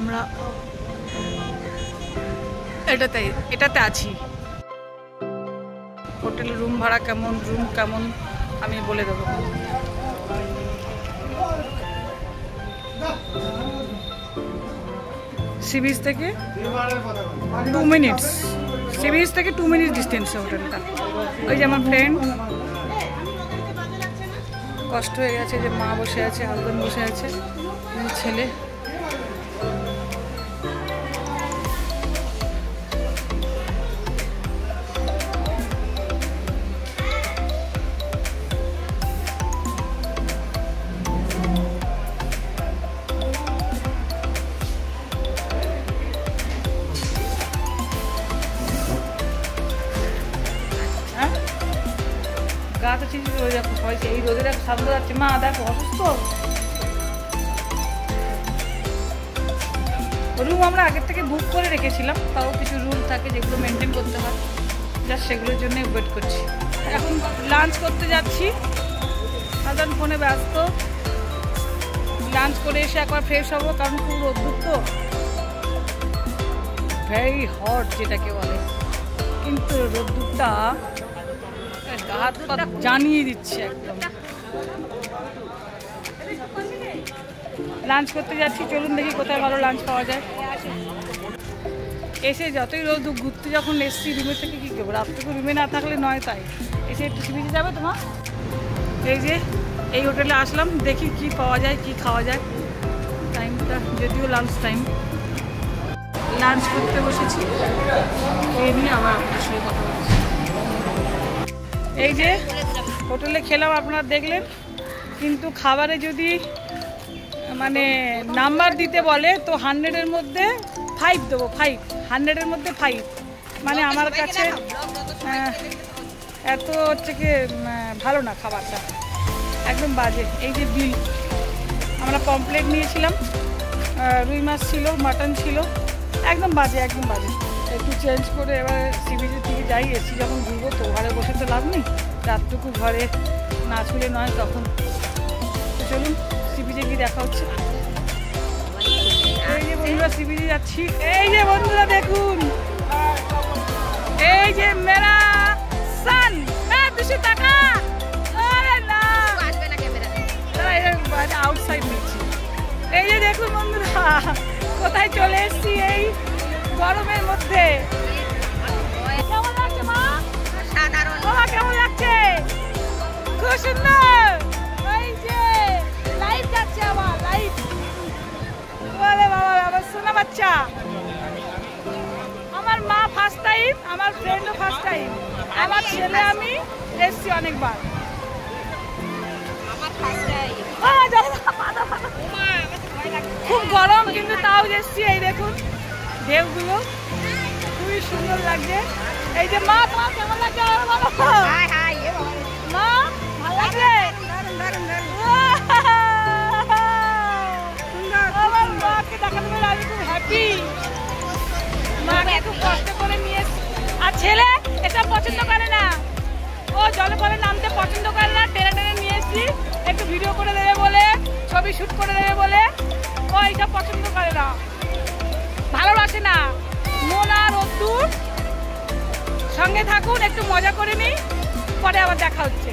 আমরা এটাতে আছি। হোটেলের রুম ভাড়া কেমন, রুম কেমন আমি বলে দেবো। সি বিচ থেকে 2 মিনিটস, সি বিচ থেকে 2 মিনিট ডিস্টেন্সে হোটেলটা। ওই যে আমার ফ্রেন্ড, কষ্ট হয়ে গেছে যে মা বসে আছে, হাজবেন্ড বসে আছে, ছেলে। গা তো ঠিক হয়ে যাচ্ছে, হয়েছে এই রোদের এক সামনে যাচ্ছে। মা দেখো অসুস্থ। রুম আমরা আগের থেকে বুক করে রেখেছিলাম, তাও কিছু রুল থাকে যেগুলো মেনটেন করতে হয়, জাস্ট সেগুলোর জন্য ওয়েট করছি। এখন লাঞ্চ করতে যাচ্ছি, সাধারণ ফোনে ব্যস্ত। লাঞ্চ করে এসে একবার ফ্রেশ হবো, কারণ খুব রোদ্দুর তো, ভেরি হট যেটাকে বলে। কিন্তু রোদ্দুরটা হাত পা জানিয়ে দিচ্ছে একদম। লাঞ্চ করতে যাচ্ছি, চলুন দেখি কোথায় ভালো লাঞ্চ পাওয়া যায়। এসে যতই রোদ, ঘুরতে যখন এসছি রুমের থেকে কী করবো, রাত্রে রুমে না থাকলে নয়, তাই এসে একটু সি বিচে যাবে তোমার। এই যে এই হোটেলে আসলাম, দেখি কি পাওয়া যায়, কি খাওয়া যায়। টাইমটা যদিও লাঞ্চ টাইম, লাঞ্চ করতে বসেছি, এই নিয়ে আবার আপনার সঙ্গে কথা বলছি। এই যে হোটেলে খেলাম, আপনারা দেখলেন, কিন্তু খাবারে যদি মানে নাম্বার দিতে বলে তো 100-এর মধ্যে 5 দেবো, 5, 100-এর মধ্যে 5। মানে আমার কাছে এত হচ্ছে কি ভালো না খাবারটা, একদম বাজে। এই যে বিল, আমরা পমপ্লেট নিয়েছিলাম, রুই মাছ ছিল, মাটন ছিল, একদম বাজে, একদম বাজে। একটু চেঞ্জ করে এবার সি বিচের দিকে যাই। এসি যখন ঘুরবো তো ঘরে বসে তো লাভ নেই, রাতটুকু ঘরে না ছুলে নয় তখন। তো চলুন সি বিচে গিয়ে দেখা হচ্ছে। এই যে বন্ধুরা সি বিচে যাচ্ছি। এই যে বন্ধুরা দেখুন, এই যে মেরা সান, 200 টাকা। আরে না আউটসাইড নিচ্ছি। এই যে দেখুন বন্ধুরা, কোথায় চলে এসছি এই গরমের মধ্যে। কেমন লাগছে মা? সাধারণ। বাবা কেমন লাগছে? খুব সুন্দর। এই যে লাইভ যাচ্ছে, আবার লাইভ। বলে বাবা, আবার শোনা বাচ্চা। আমার মা ফার্স্ট টাইম, আমার ফ্রেন্ডও ফার্স্ট টাইম, আমার ছেলে আমি এসছি অনেকবার। খুব গরম কিন্তু তাও এসছি। এই দেখুন ঢেউগুলো খুবই সুন্দর লাগছে। এই যে মা, তোমার কেমন লাগছে? মা ভালো লাগছে? আমার মাকে দেখাতে পেরে আমি খুব হ্যাপি। মাকে খুব কষ্ট করে নিয়ে, আর ছেলে এটা পছন্দ করে না, ও জলে করে নামতে পছন্দ করে না। টেনে টেনে নিয়ে এসছি একটু ভিডিও করে দেবে বলে, ছবি শুট করে দেবে বলে, ও এইটা পছন্দ করে না, ভালোবাসে না। মন আর রোদ্দুর, সঙ্গে থাকুন, একটু মজা করে নিই, পরে আবার দেখা হচ্ছে।